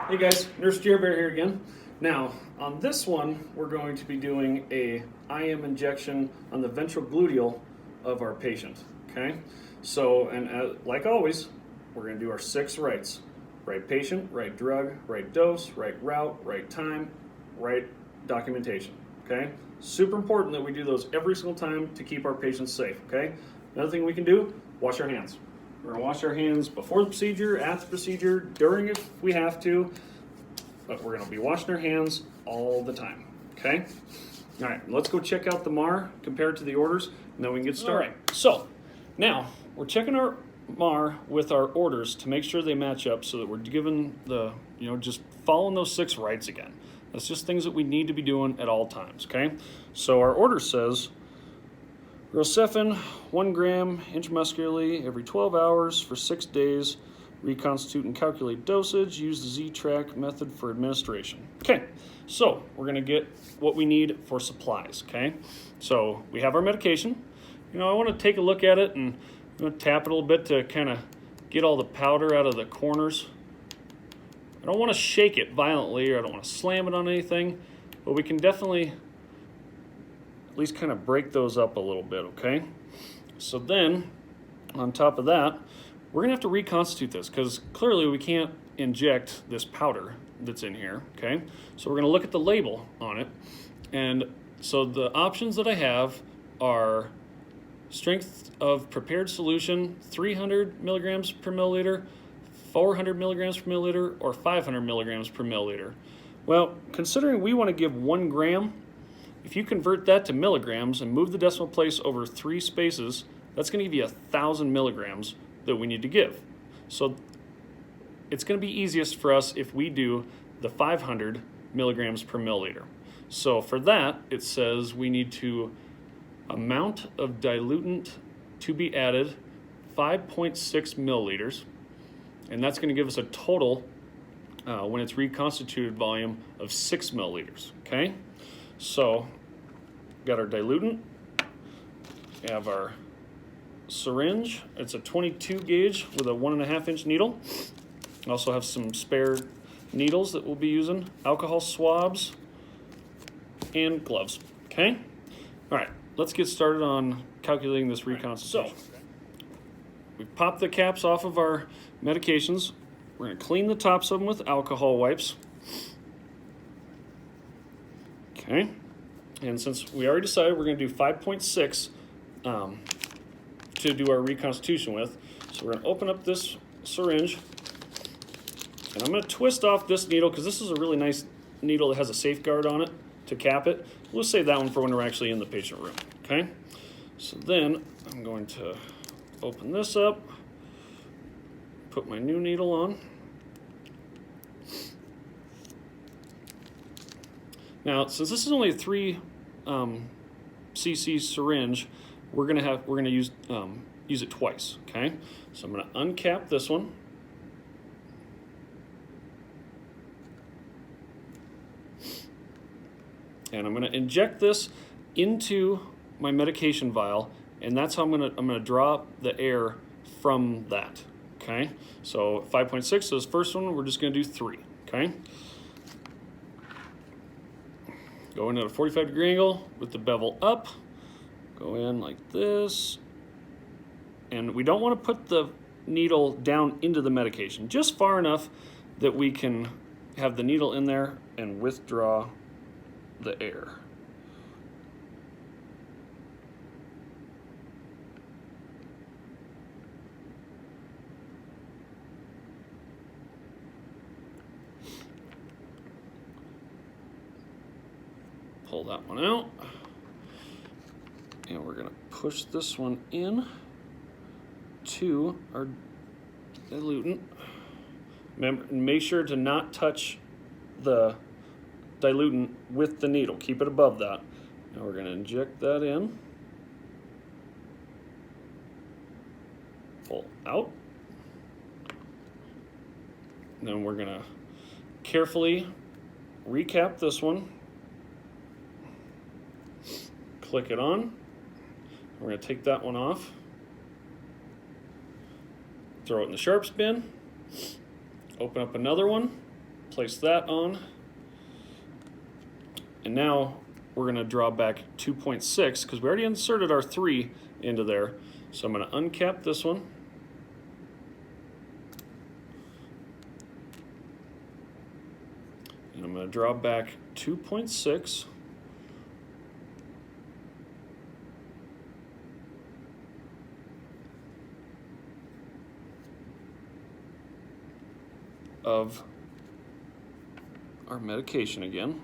Hey guys, Nurse Bear here again. Now, on this one, we're going to be doing a IM injection on the ventral gluteal of our patient, okay? So, and like always, we're gonna do our 6 rights. Right patient, right drug, right dose, right route, right time, right documentation, okay? Super important that we do those every single time to keep our patients safe, okay? Another thing we can do, wash our hands. We're gonna wash our hands before the procedure, at the procedure, during if we have to, but we're gonna be washing our hands all the time, okay? All right, let's go check out the MAR compared to the orders, and then we can get started. All right, so now we're checking our MAR with our orders to make sure they match up so that we're given the, just following those 6 rights again. That's just things that we need to be doing at all times, okay? So our order says, Rosefin, 1 gram intramuscularly every 12 hours for 6 days. Reconstitute and calculate dosage. Use the Z-Track method for administration. Okay, so we're going to get what we need for supplies, okay? So we have our medication. I want to take a look at it and I'm going to tap it a little bit to kind of get all the powder out of the corners. I don't want to shake it violently or I don't want to slam it on anything, but we can definitely at least kind of break those up a little bit, okay? So then, on top of that, we're gonna have to reconstitute this because clearly we can't inject this powder that's in here, okay? So we're gonna look at the label on it. And so the options that I have are strength of prepared solution, 300 milligrams per milliliter, 400 milligrams per milliliter, or 500 milligrams per milliliter. Well, considering we wanna give 1 gram, if you convert that to milligrams and move the decimal place over 3 spaces, that's going to give you 1,000 milligrams that we need to give. So it's going to be easiest for us if we do the 500 milligrams per milliliter. So for that, it says we need to amount of diluent to be added 5.6 milliliters, and that's going to give us a total when it's reconstituted volume of 6 milliliters, okay? So, got our diluent, we have our syringe, it's a 22 gauge with a 1.5 inch needle. We also have some spare needles that we'll be using, alcohol swabs, and gloves, okay? All right, let's get started on calculating this reconstitution. So, we've popped the caps off of our medications. We're gonna clean the tops of them with alcohol wipes. Okay, and since we already decided we're going to do 5.6 to do our reconstitution with, so we're going to open up this syringe, and I'm going to twist off this needle because this is a really nice needle that has a safeguard on it to cap it. We'll save that one for when we're actually in the patient room, okay? So then I'm going to open this up, put my new needle on. Now, since this is only a 3 cc syringe, we're gonna use it twice. Okay, so I'm gonna uncap this one, and I'm gonna inject this into my medication vial, and that's how I'm gonna draw the air from that. Okay, so 5.6. So this first one, we're just gonna do 3. Okay. Go in at a 45-degree angle with the bevel up. Go in like this. And we don't want to put the needle down into the medication, just far enough that we can have the needle in there and withdraw the air. Pull that one out, and we're going to push this one in to our diluent. Remember, make sure to not touch the diluent with the needle. Keep it above that. Now we're going to inject that in. Pull out. And then we're going to carefully recap this one. Click it on. We're going to take that one off. Throw it in the sharps bin. Open up another one. place that on. And now we're going to draw back 2.6 because we already inserted our 3 into there. So I'm going to uncap this one. And I'm going to draw back 2.6. of our medication again.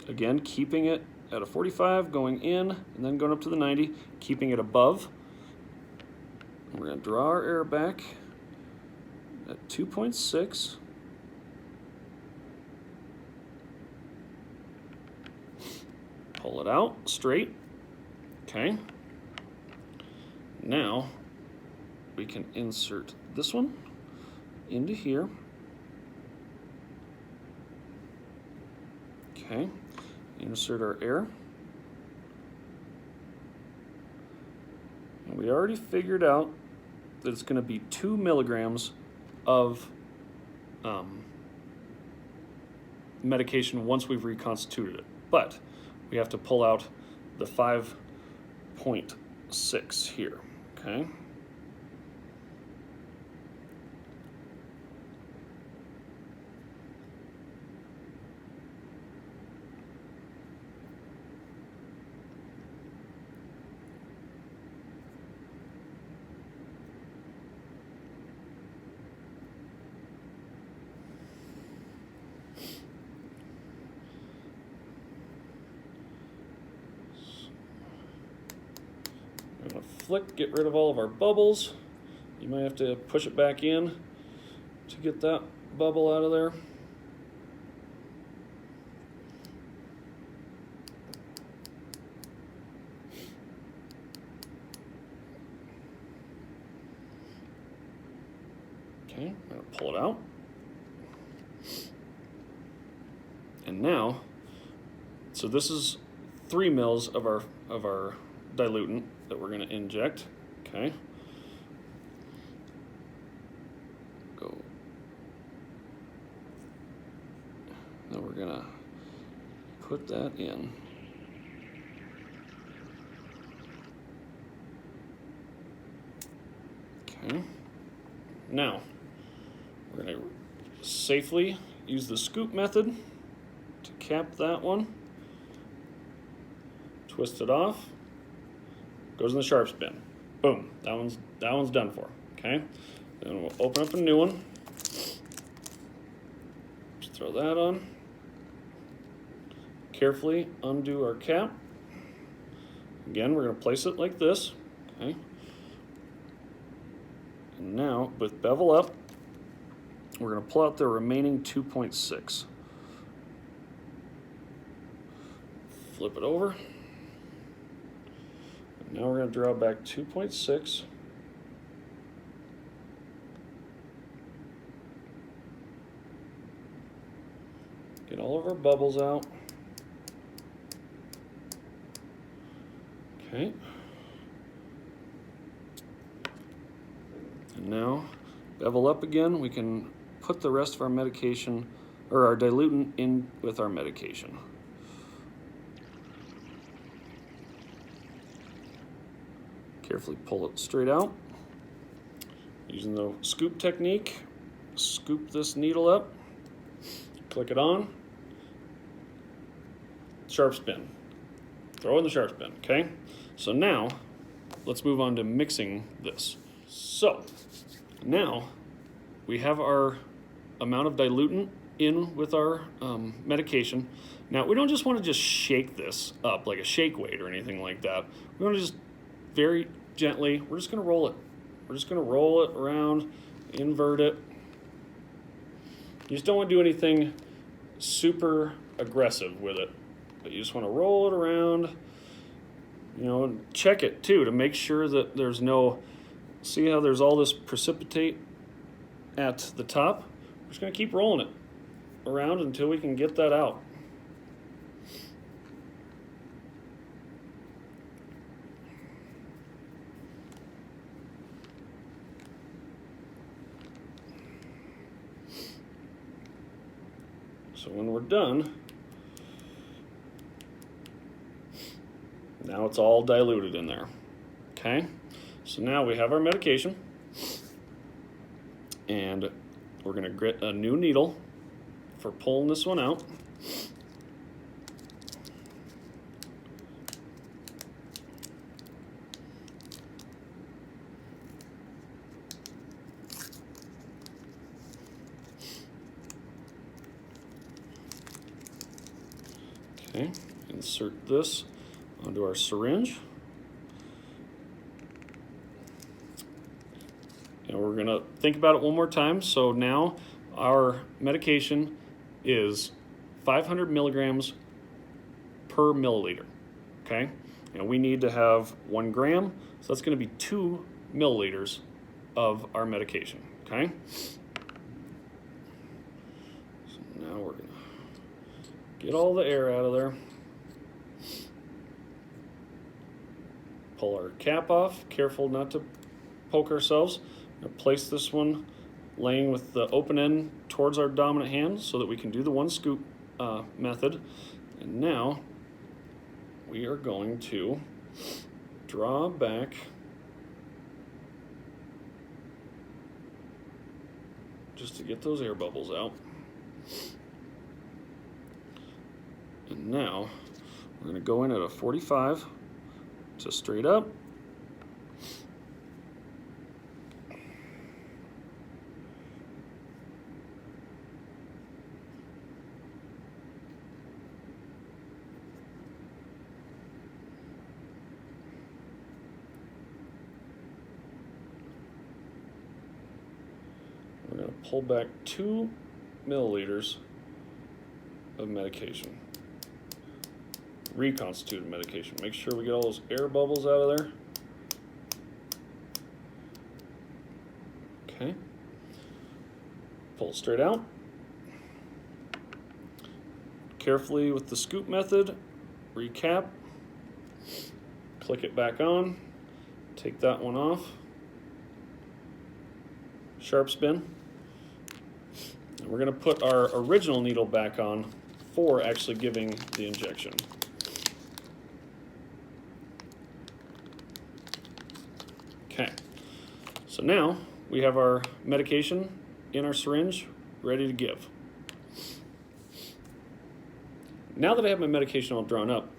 Again, keeping it at a 45, going in, and then going up to the 90, keeping it above. And we're going to draw our air back at 2.6. Pull it out straight. Okay. Now we can insert this one into here. Okay. Insert our air. And we already figured out that it's going to be 2 milligrams of medication once we've reconstituted it. But we have to pull out the 5.6 here, okay? I'm going to flick, get rid of all of our bubbles. You might have to push it back in to get that bubble out of there. Okay, I'm going to pull it out. And now, so this is 3 mils of our dilutant that we're going to inject. Okay. Go. Now we're going to put that in. Okay. Now, we're going to safely use the scoop method to cap that one. Twist it off. Goes in the sharps bin. Boom. That one's done for. Okay. Then we'll open up a new one. Just throw that on. Carefully undo our cap. Again, we're going to place it like this. Okay. And now, with bevel up, we're going to pull out the remaining 2.6. Flip it over. And now we're going to draw back 2.6. Get all of our bubbles out. Okay. And now, bevel up again. We can put the rest of our medication, or our dilutant, in with our medication. Carefully pull it straight out. Using the scoop technique, scoop this needle up, click it on, sharp spin. Throw in the sharp spin, okay? So now, let's move on to mixing this. So, now we have our amount of dilutant in with our medication. Now, we don't just want to just shake this up like a shake weight or anything like that. We want to just very gently, we're just going to roll it. We're just going to roll it around, invert it. You just don't want to do anything super aggressive with it, but you just want to roll it around. You know, check it too to make sure that there's no, see how there's all this precipitate at the top? We're just going to keep rolling it around until we can get that out. So when we're done, now it's all diluted in there. Okay, so now we have our medication, and we're going to grit a new needle for pulling this one out. Okay, insert this onto our syringe. And we're going to think about it one more time. So now our medication is 500 milligrams per milliliter. Okay, and we need to have 1 gram, so that's going to be 2 milliliters of our medication. Okay, so now we're going to get all the air out of there. Pull our cap off. Careful not to poke ourselves. Place this one laying with the open end towards our dominant hand so that we can do the 1 scoop method. And now we are going to draw back just to get those air bubbles out. And now we're going to go in at a 45, just straight up. We're going to pull back 2 milliliters of medication. Reconstituted medication. Make sure we get all those air bubbles out of there. Okay. Pull it straight out. Carefully with the scoop method, recap. Click it back on. Take that one off. Sharp spin. And we're going to put our original needle back on for actually giving the injection. Okay, so now we have our medication in our syringe ready to give. Now that I have my medication all drawn up,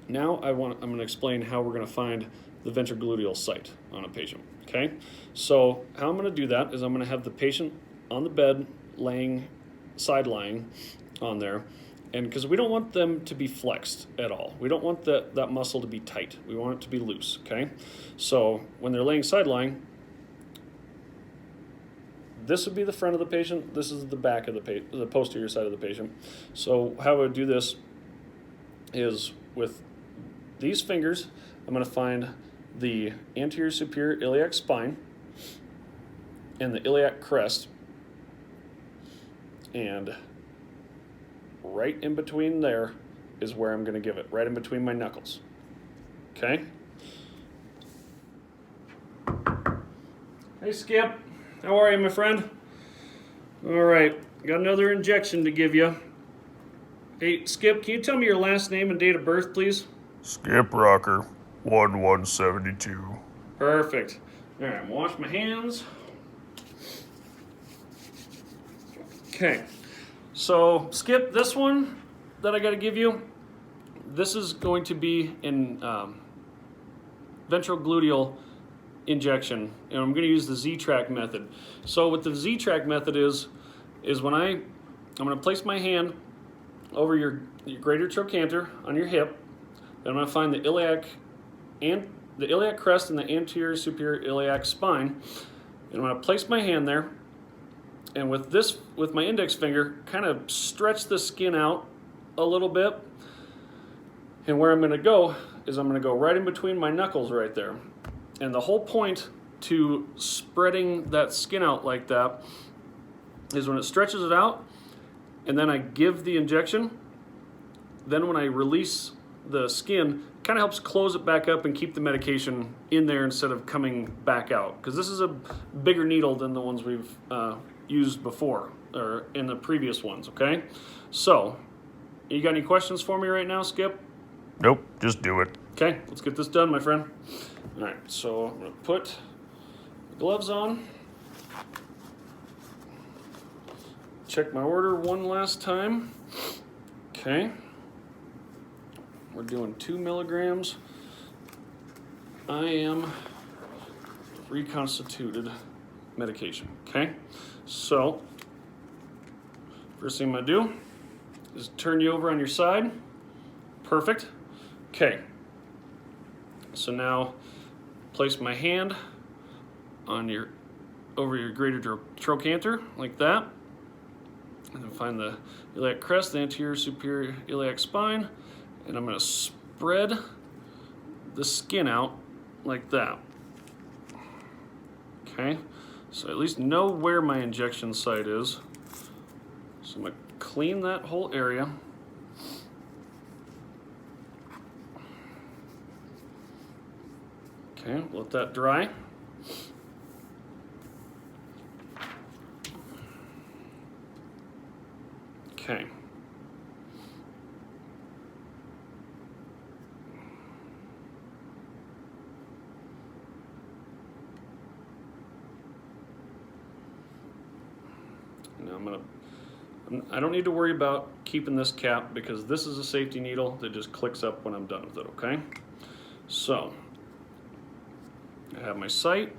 now I'm going to explain how we're going to find the ventrogluteal site on a patient. Okay, so how I'm going to do that is I'm going to have the patient on the bed side lying on there, and because we don't want them to be flexed at all. We don't want that muscle to be tight. We want it to be loose, okay? So when they're laying side lying, this would be the front of the patient. This is the back of the posterior side of the patient. So how I would do this is with these fingers, I'm going to find the anterior superior iliac spine and the iliac crest, and right in between there is where I'm going to give it, right in between my knuckles. Okay? Hey, Skip. How are you, my friend? All right. Got another injection to give you. Hey, Skip, can you tell me your last name and date of birth, please? Skip Rocker, 1172. Perfect. All right, I'm gonna wash my hands. Okay. So, Skip, this one that I got to give you, this is going to be an ventrogluteal injection, and I'm going to use the Z-Track method. So what the Z-Track method is when I'm going to place my hand over your greater trochanter on your hip, then I'm going to find the iliac crest and the anterior superior iliac spine, and I'm going to place my hand there, and with my index finger, kind of stretch the skin out a little bit. And where I'm going to go is I'm going to go right in between my knuckles right there. And the whole point to spreading that skin out like that is when it stretches it out, and then I give the injection, then when I release the skin, it kind of helps close it back up and keep the medication in there instead of coming back out. Because this is a bigger needle than the ones we've used before or in the previous ones, okay? So, you got any questions for me right now, Skip? Nope, just do it. Okay, let's get this done, my friend. All right, so I'm gonna put the gloves on. Check my order one last time. Okay. We're doing 2 milligrams. I am reconstituted medication. Okay. So, first thing I'm gonna do is turn you over on your side. Perfect. Okay. So now, place my hand on over your greater trochanter like that. And then find the iliac crest, the anterior superior iliac spine, and I'm going to spread the skin out like that. Okay, so at least know where my injection site is. So I'm going to clean that whole area. Okay, let that dry. Okay. Now I don't need to worry about keeping this cap because this is a safety needle that just clicks up when I'm done with it, okay? So, I have my site,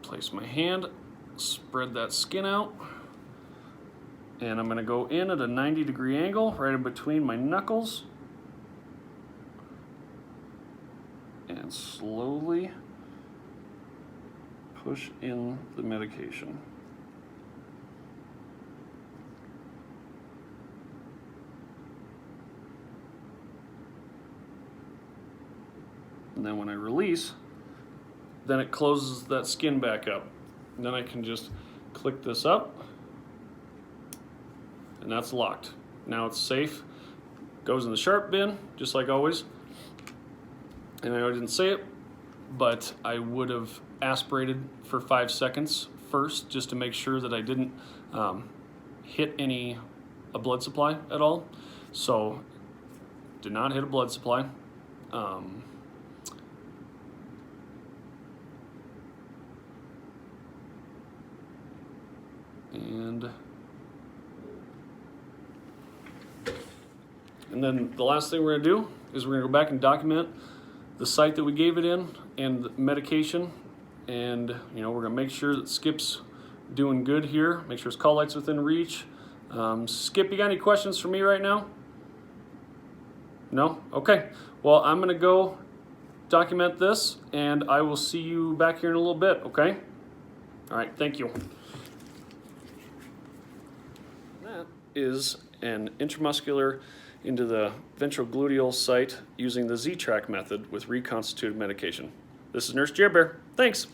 place my hand, spread that skin out, and I'm going to go in at a 90-degree angle right in between my knuckles and slowly push in the medication. And then when I release, then it closes that skin back up. And then I can just click this up, and that's locked. Now it's safe. Goes in the sharp bin, just like always. And I know I didn't say it, but I would have aspirated for 5 seconds first, just to make sure that I didn't hit a blood supply at all. So, did not hit a blood supply. And then the last thing we're gonna do is we're gonna go back and document the site that we gave it in and the medication. And we're gonna make sure that Skip's doing good here. Make sure his call light's within reach. Skip, you got any questions for me right now? No? Okay. Well, I'm gonna go document this and I will see you back here in a little bit, okay? All right, thank you. That is an intramuscular into the ventral gluteal site using the Z-Track method with reconstituted medication. This is Nurse Jer Bear. Thanks.